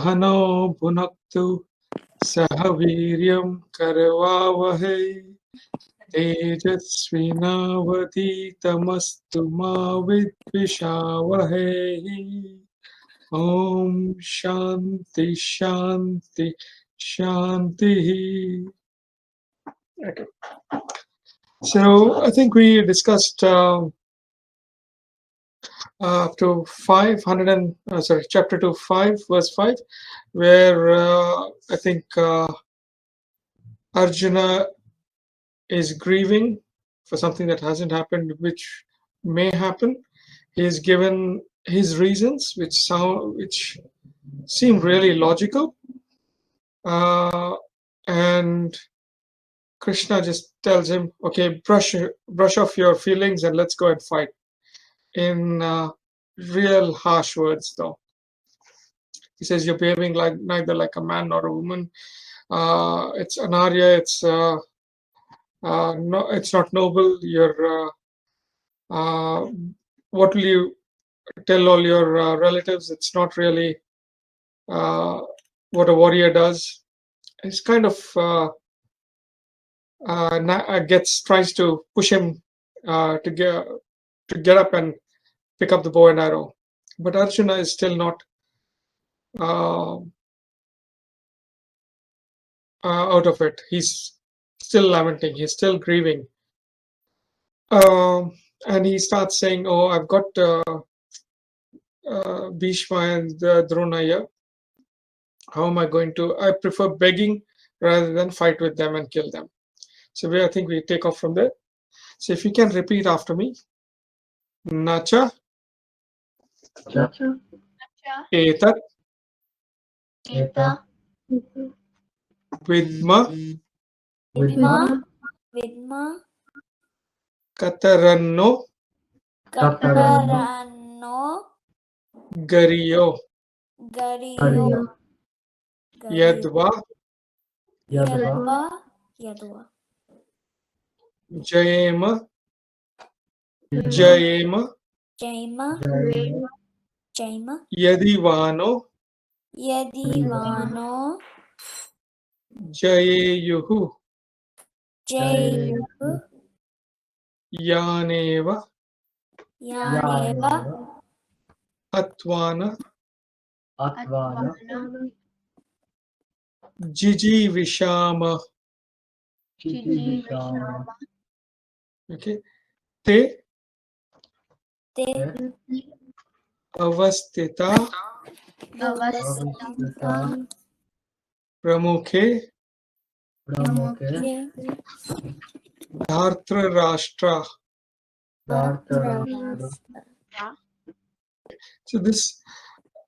Sahano bhunaktu Saha Viryam Karvavahe Tejasvinavaditamastu ma vidvishavahe. Om Shanti Shanti Shanti. Okay. So I think we discussed up to 500 and chapter 2, 5, verse 5, where I think Arjuna is grieving for something that hasn't happened, which may happen. He is given his reasons, which seem really logical, and Krishna just tells him, "Okay, brush off your feelings and let's go and fight." In real harsh words, though, he says, "You're behaving like neither like a man nor a woman. It's anarya. It's no, it's not noble. You're what will you tell all your relatives? It's not really what a warrior does." It's kind of tries to push him to get up and pick up the bow and arrow, but Arjuna is still not out of it. He's still lamenting. He's still grieving, and he starts saying, "Oh, I've got Bhishma and Drona here. How am I going to? I prefer begging rather than fight with them and kill them." So I think we take off from there. So if you can repeat after me. Nacha etat vidma kataranno gariyo yadva jayema yadivano jayeyuhu yaneva atvana jijivishama. Okay. Te avastita pramukhe dhartra rashtra. So this,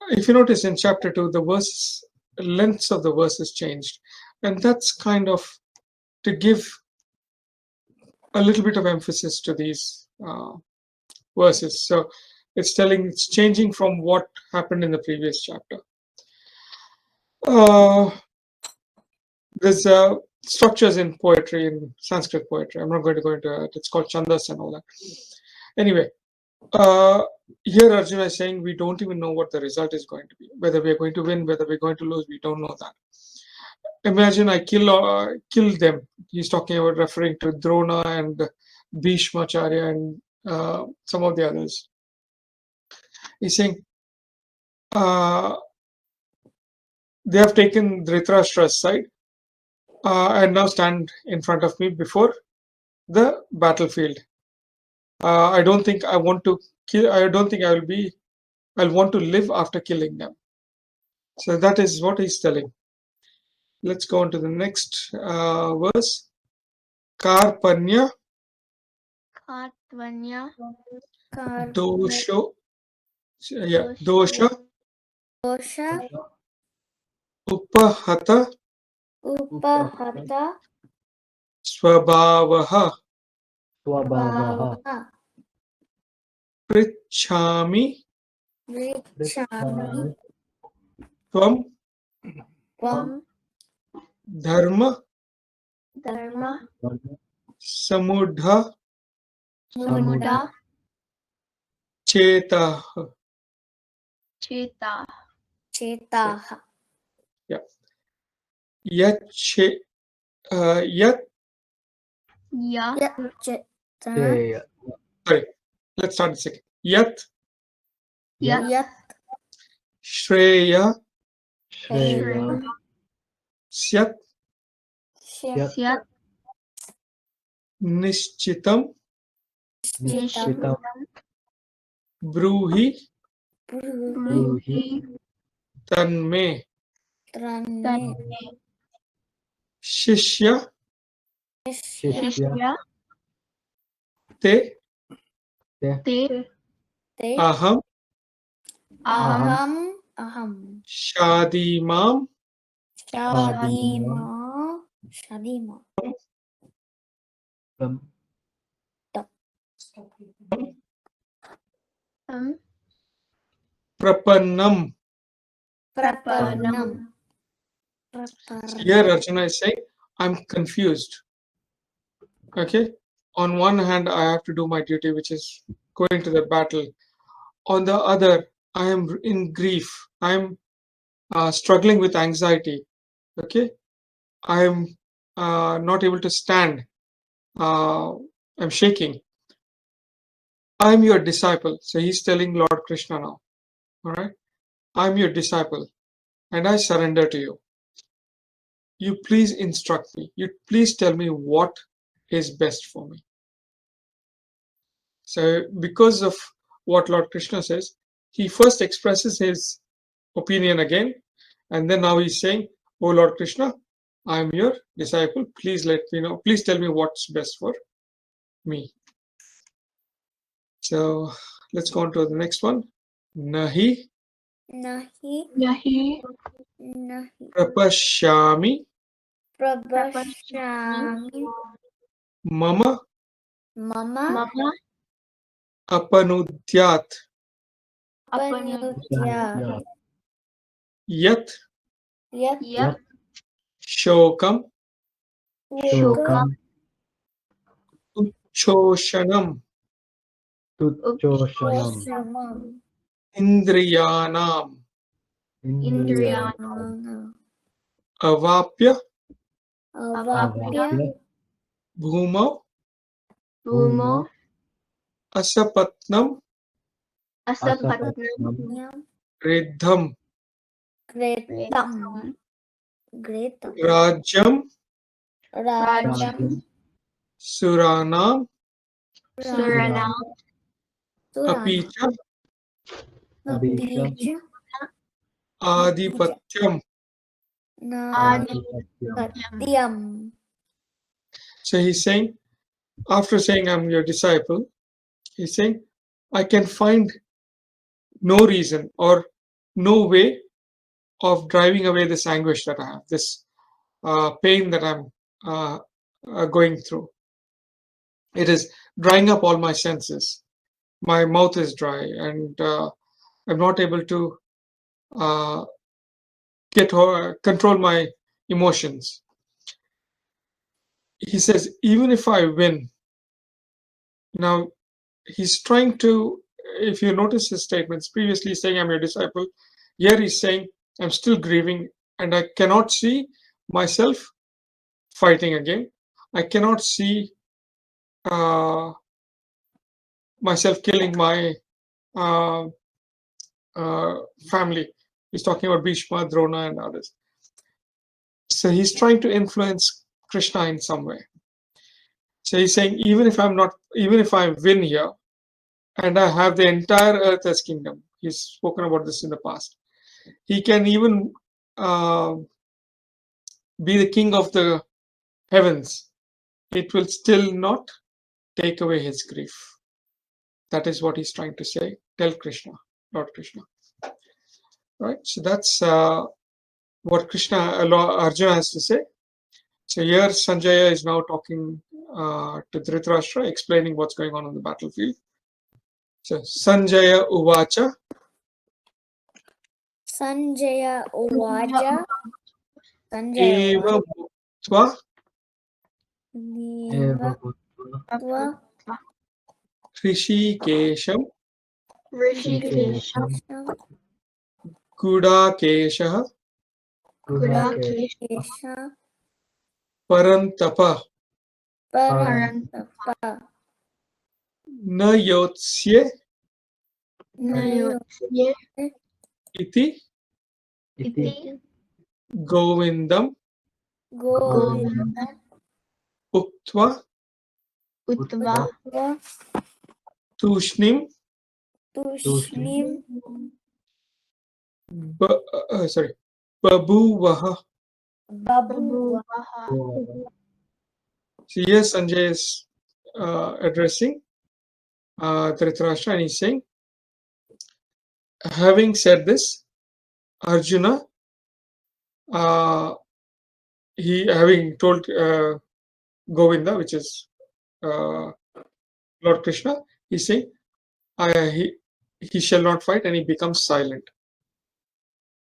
if you notice in chapter 2, the lengths of the verses changed, and that's kind of to give a little bit of emphasis to these verses. So it's changing from what happened in the previous chapter. There's structures in poetry, in Sanskrit poetry. I'm not going to go into it. It's called chandas and all that. Anyway, here Arjuna is saying we don't even know what the result is going to be. Whether we're going to win, whether we're going to lose, we don't know that. Imagine I kill them. He's talking about referring to Drona and Bhishmacharya and some of the others. He's saying they have taken Dhritarashtra's side and now stand in front of me before the battlefield. I don't think I want to kill. I don't think I'll want to live after killing them. So that is what he's telling. Let's go on to the next verse. Karpanya dosho. Yeah, dosha upahata swabhavaha prichhami tvam dharma samudha chetah. Yeah. Yat Cheya. sorry, let's start the second. Yat Yat. Shreya Shreya. Syat Yat. Nishchitam Nishchitam. Bruhi Bruhi. Tanme Tanme. Shishya Shishya. Te Te. Aham Aham. Shadimam Shadima. Prapannam. Prapanam. Here Arjuna is saying, I'm confused. Okay. On one hand, I have to do my duty, which is going to the battle. On the other, I am in grief. I am struggling with anxiety. Okay. I am not able to stand. I'm shaking. I'm your disciple. So he's telling Lord Krishna now. All right. I'm your disciple and I surrender to you. You please instruct me. You please tell me what is best for me. So, because of what Lord Krishna says, he first expresses his opinion again, and then now he's saying, "Oh Lord Krishna, I am your disciple. Please let me know. Please tell me what's best for me." So, let's go on to the next one. Nahi Nahi. prapashyami Prabhashami. mama Mama. apanudyat Panudya. yat Yat. shokam Shokam. choshanam Tuchoshanam. Shamam. indriyanam Indriyanam. avapya Avapya. bhumau Bhumo. asapatnam Asapatnam. riddham Gretam. rajyam Rajam. suranam Suranam. apicha Napija. adipatyam. Napatyam. So he's saying, after saying I'm your disciple, he's saying I can find no reason or no way of driving away this anguish that I have, this pain that I'm going through. It is drying up all my senses. My mouth is dry, and I'm not able to uh, control my emotions. He says, even if I win, now he's trying to, if you notice his statements, previously saying, I'm your disciple. Here he's saying, I'm still grieving and I cannot see myself fighting again. I cannot see myself killing my uh, family. He's talking about Bhishma, Drona, and others. So he's trying to influence Krishna in some way. So he's saying, even if I win here and I have the entire earth as kingdom, he's spoken about this in the past. He can even be the king of the heavens. It will still not take away his grief. That is what he's trying to say. Tell Krishna, Lord Krishna. Right? So that's what Arjuna has to say. So here Sanjaya is now talking to Dhritarashtra, explaining what's going on the battlefield. So Sanjaya Uvacha. Sanjaya Uvaja. Eva Bhuktva Eva Nivatva. Hrishikesham Rishikesham. Gudakeshah Gulakesha Parantapa Parantapa Na Yotsye Nayotye Iti Govindam Govinda Uktva Tushnim Tushnim Babuvaha. Babu So here Sanjay is addressing Dhritarashtra, and he's saying, having said this, Arjuna, he having told Govinda, which is Lord Krishna, he's saying, he shall not fight, and he becomes silent.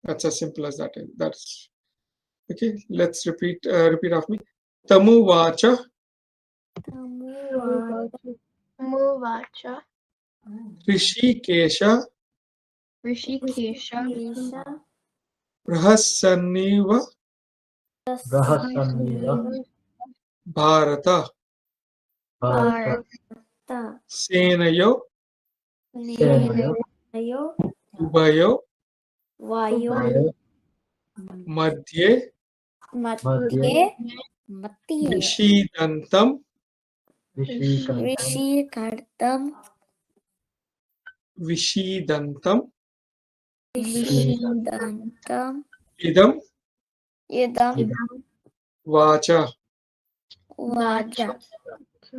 That's as simple as that. That's okay. Let's repeat after me. Tamu vacha Muvacha Rishikesha Rishikesha Rahasaniva Bharata Bharata Senayo Nayo Ubayo Vayo Madhye Matye Vishidantam Rishi Kartam Vishidantam Vishidantam Idam Idam Vacha. Vaja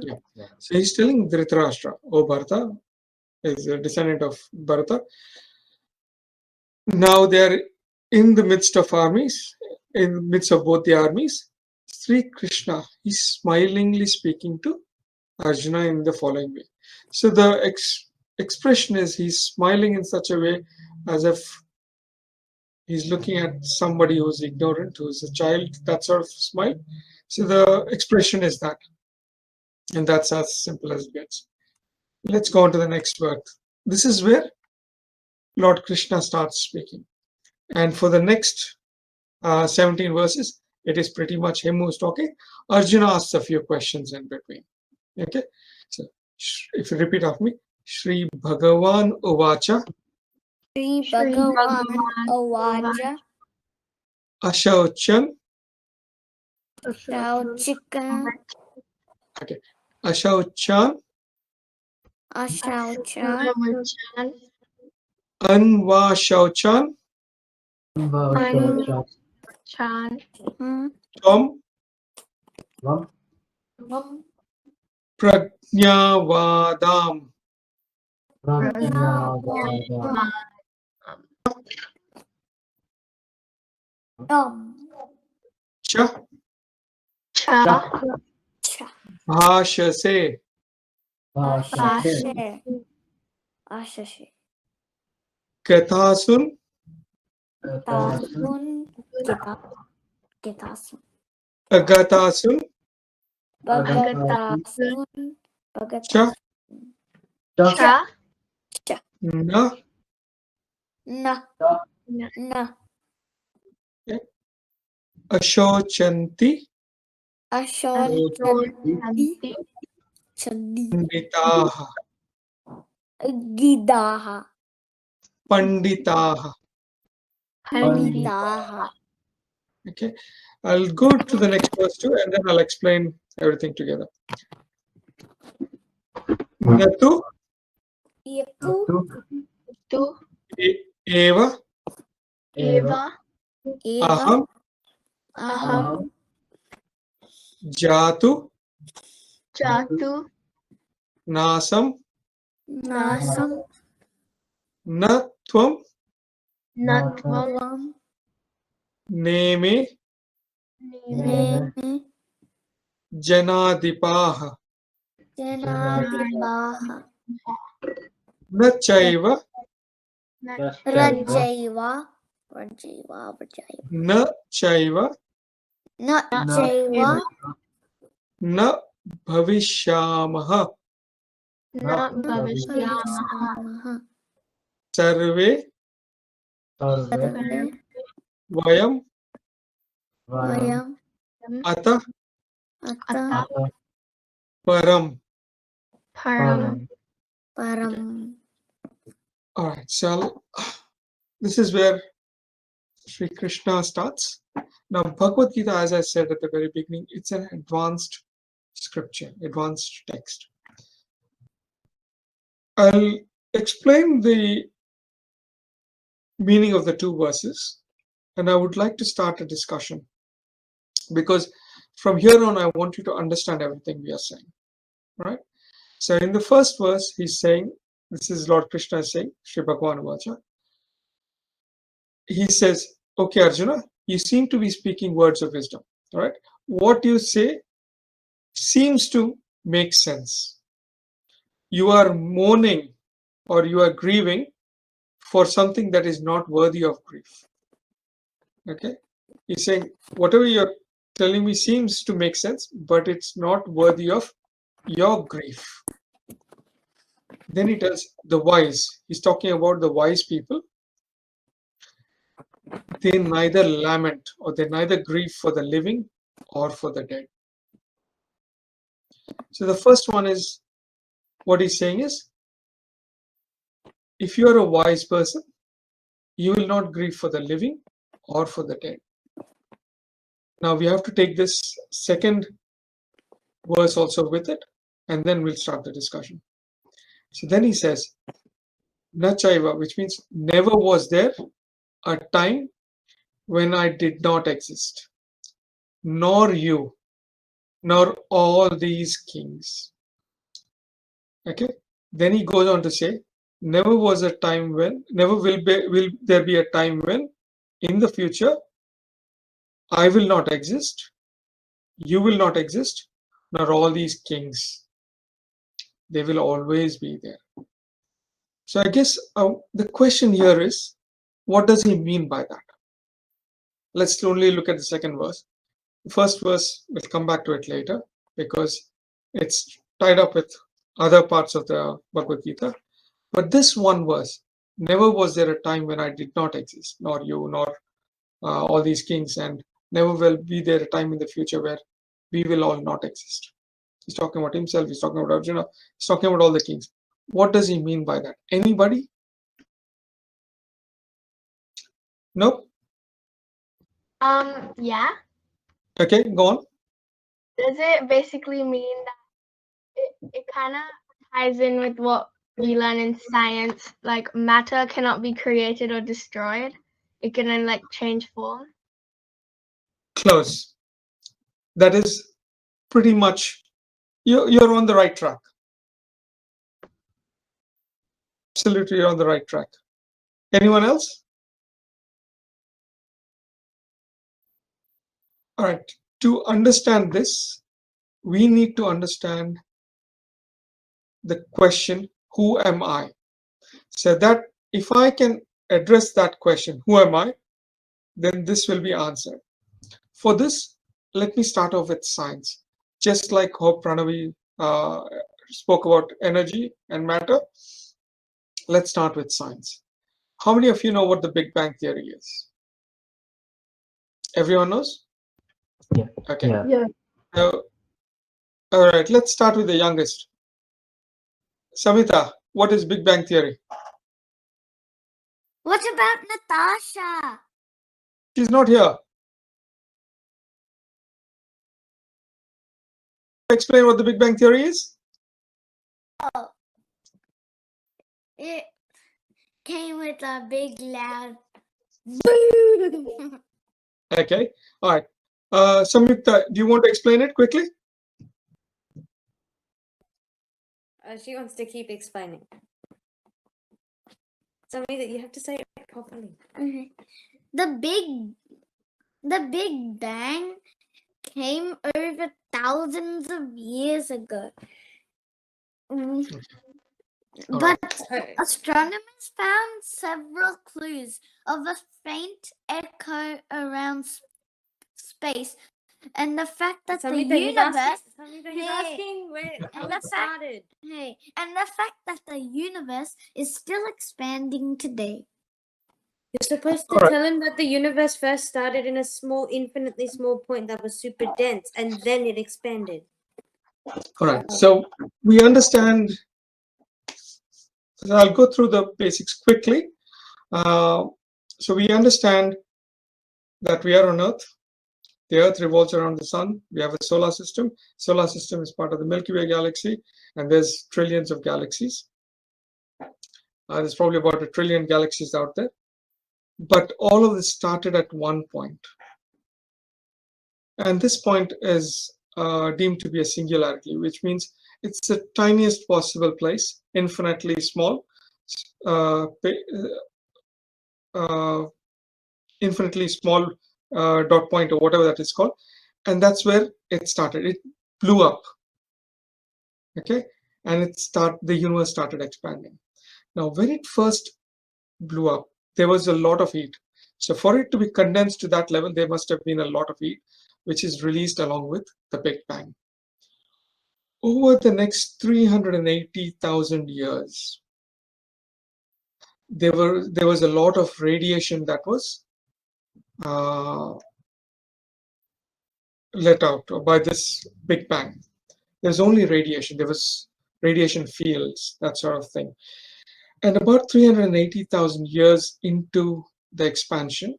Yeah. So he's telling Dhritarashtra, O Bharata, is a descendant of Bharata. Now they are in the midst of armies, in the midst of both the armies. Sri Krishna is smilingly speaking to Arjuna in the following way. So the expression is he's smiling in such a way as if he's looking at somebody who's ignorant, who's a child, that sort of smile. So the expression is that. And that's as simple as it gets. Let's go on to the next word. This is where Lord Krishna starts speaking. And for the next 17 verses, it is pretty much him who's talking. Arjuna asks a few questions in between. Okay? So if you repeat after me, Shri Bhagavan Uvacha Sri Bhagavan Avaja Ashauchan. Shauchika Okay. Ashauchan Ashaucha Anvashauchan Chan Tom Prajnavadam Cha Cha Bhashase Ashashe Kathasun Tasun Gitasun Agatasun Bhagatasun Cha Cha Na Na Na Ashochanti Ashonti Chandi Panditaha Gidaha Panditaha. Panitaha Okay, I'll go to the next verse too, and then I'll explain everything together. Natu Yaku Tu eva Eva aham Aham jatu Jatu nasam Nasam na tvam Natvam Vam neme Neme janadipaha Janadipaha na chaiva Rajaiva na chaiva Na Jaiva na bhavishyamaha Na Bhavishyamaha Bhavishyamaha sarve Sarve vayam Vayam. Ata Ata. Param. Param. Param. All right, so this is where Sri Krishna starts. Now, Bhagavad Gita, as I said at the very beginning, it's an advanced scripture, advanced text. I'll explain the meaning of the two verses, and I would like to start a discussion because from here on, I want you to understand everything we are saying, right? So, in the first verse, he's saying, this is Lord Krishna saying, Sri Bhagavan Vacha. He says, okay, Arjuna, you seem to be speaking words of wisdom, right? What you say seems to make sense. You are mourning or you are grieving for something that is not worthy of grief. Okay? He's saying, whatever you're telling me seems to make sense, but it's not worthy of your grief. Then he tells the wise, he's talking about the wise people. They neither lament or they neither grieve for the living or for the dead. So the first one is, what he's saying is, if you are a wise person, you will not grieve for the living or for the dead. Now we have to take this second verse also with it, and then we'll start the discussion. So then he says, Nachaiva, which means never was there a time when I did not exist, nor you, nor all these kings. Okay. Then he goes on to say, never was a time when, never will there be a time when, in the future, I will not exist, you will not exist, nor all these kings. They will always be there. So I guess the question here is, what does he mean by that? Let's only look at the second verse. The first verse, we'll come back to it later because it's tied up with other parts of the Bhagavad Gita. But this one verse, never was there a time when I did not exist, nor you, nor all these kings, and never will be there a time in the future where we will all not exist. He's talking about himself, he's talking about Arjuna, he's talking about all the kings. What does he mean by that? Anybody? No? Yeah. Okay, go on. Does it basically mean that it kind of ties in with what you learn in science? Like matter cannot be created or destroyed. It can only like change form. Close. That is pretty much, you're on the right track. Absolutely, you're on the right track. Anyone else? All right. To understand this, we need to understand the question, who am I? So that if I can address that question, who am I? Then this will be answered. For this, let me start off with science. Just like how Pranavi spoke about energy and matter, let's start with science. How many of you know what the Big Bang Theory is? Everyone knows? Yeah. Okay. Yeah. All right, let's start with the youngest. Samita, what is Big Bang Theory? What about Natasha? She's not here. Explain what the Big Bang Theory is? It came with a big loud boom. Okay, all right. Samyukta, do you want to explain it quickly? She wants to keep explaining. Something that you have to say it properly. Okay. The Big Bang came over thousands of years ago. All But right. astronomers found several clues of a faint echo around space, and the fact that the universe He's asking where how it started. and the fact that the universe is still expanding today. You're supposed to Alright. tell him that the universe first started in a small, infinitely small point that was super dense, and then it expanded. All right, so we understand. So I'll go through the basics quickly. So we understand that we are on Earth. The Earth revolves around the sun. We have a solar system. Solar system is part of the Milky Way galaxy, and there's trillions of galaxies. There's probably about 1 trillion galaxies out there. But all of this started at one point. And this point is deemed to be a singularity, which means it's the tiniest possible place, infinitely small, infinitely small dot point or whatever that is called. And that's where it started. It blew up. Okay, and the universe started expanding. Now, when it first blew up, there was a lot of heat. So for it to be condensed to that level, there must have been a lot of heat, which is released along with the Big Bang. Over the next 380,000 years, there was a lot of radiation that was let out by this Big Bang. There's only radiation. There was radiation fields, that sort of thing. And about 380,000 years into the expansion,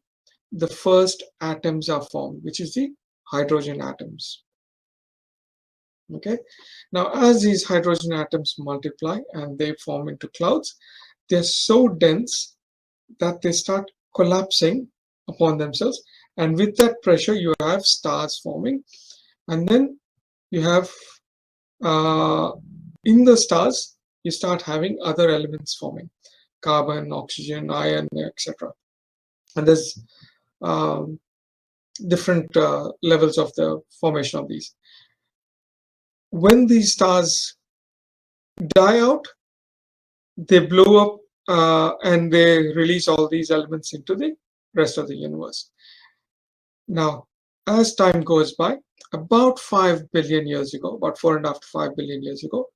the first atoms are formed, which is the hydrogen atoms. Okay. Now, as these hydrogen atoms multiply and they form into clouds, they're so dense that they start collapsing upon themselves. And with that pressure, you have stars forming. And then you have, in the stars, you start having other elements forming. Carbon, oxygen, iron, etc. And there's different levels of the formation of these. When these stars die out, they blow up and they release all these elements into the rest of the universe. Now, as time goes by, about 5 billion years ago, about 4.5 to 5 billion years ago,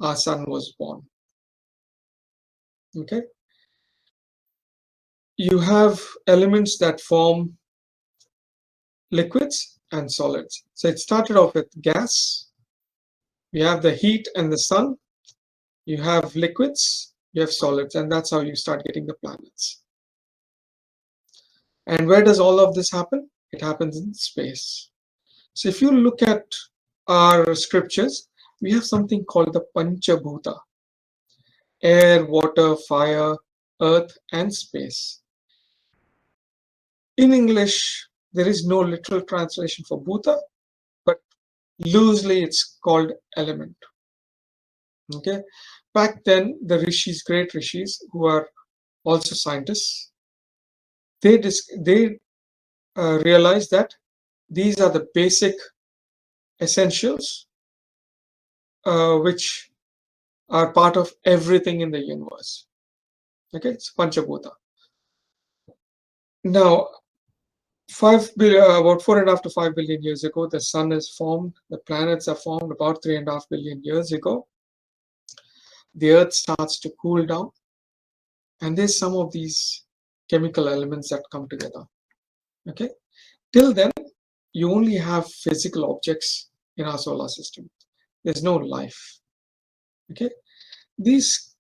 our sun was born. Okay. You have elements that form liquids and solids. So it started off with gas. You have the heat and the sun. You have liquids, you have solids, and that's how you start getting the planets. And where does all of this happen? It happens in space. So if you look at our scriptures, we have something called the Panchabhuta: air, water, fire, earth, and space. In English, there is no literal translation for Bhuta, but loosely it's called element. Okay. Back then, the rishis, great rishis, who are also scientists, they realized that these are the basic essentials which are part of everything in the universe. Okay, it's Panchabhuta. Now, about 4.5 to 5 billion years ago, the sun is formed, the planets are formed. About 3.5 billion years ago, the earth starts to cool down, and there's some of these chemical elements that come together. Okay, till then, you only have physical objects in our solar system. There's no life. Okay, these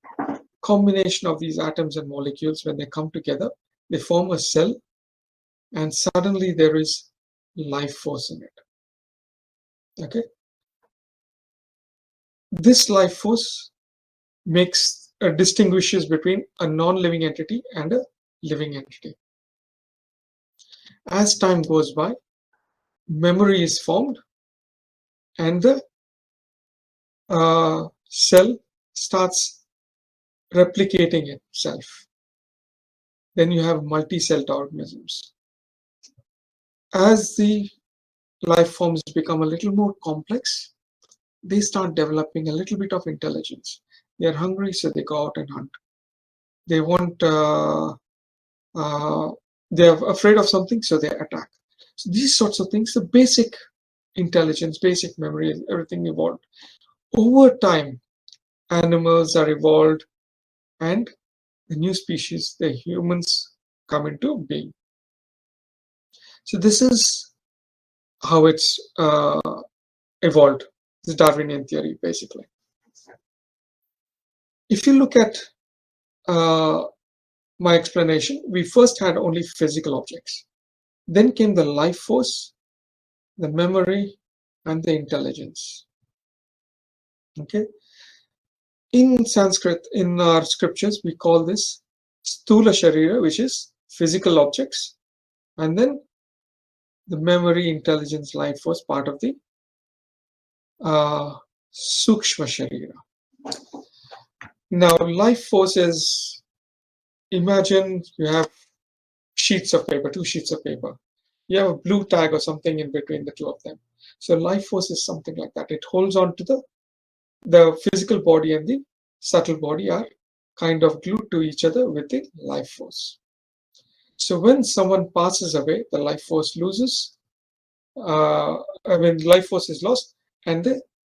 combination of these atoms and molecules, when they come together, they form a cell, and suddenly there is life force in it. Okay, this life force distinguishes between a non-living entity and a living entity. As time goes by, memory is formed, and the cell starts replicating itself. Then you have multi-celled organisms. As the life forms become a little more complex, they start developing a little bit of intelligence. They are hungry, so they go out and hunt. They want, they are afraid of something, so they attack. So these sorts of things, the basic intelligence, basic memory, everything evolved. Over time, animals are evolved, and the new species, the humans, come into being. So this is how it's evolved, this Darwinian theory, basically. If you look at my explanation, we first had only physical objects. Then came the life force, the memory, and the intelligence. Okay. In Sanskrit, in our scriptures, we call this Stula Sharira, which is physical objects, and then the memory, intelligence, life force, part of the Sukshma Sharira. Now, life force is, imagine you have sheets of paper, 2 sheets of paper. You have a blue tag or something in between the 2 of them. So life force is something like that. It holds on to the physical body, and the subtle body are kind of glued to each other with the life force. So when someone passes away, the life force loses. Life force is lost, and the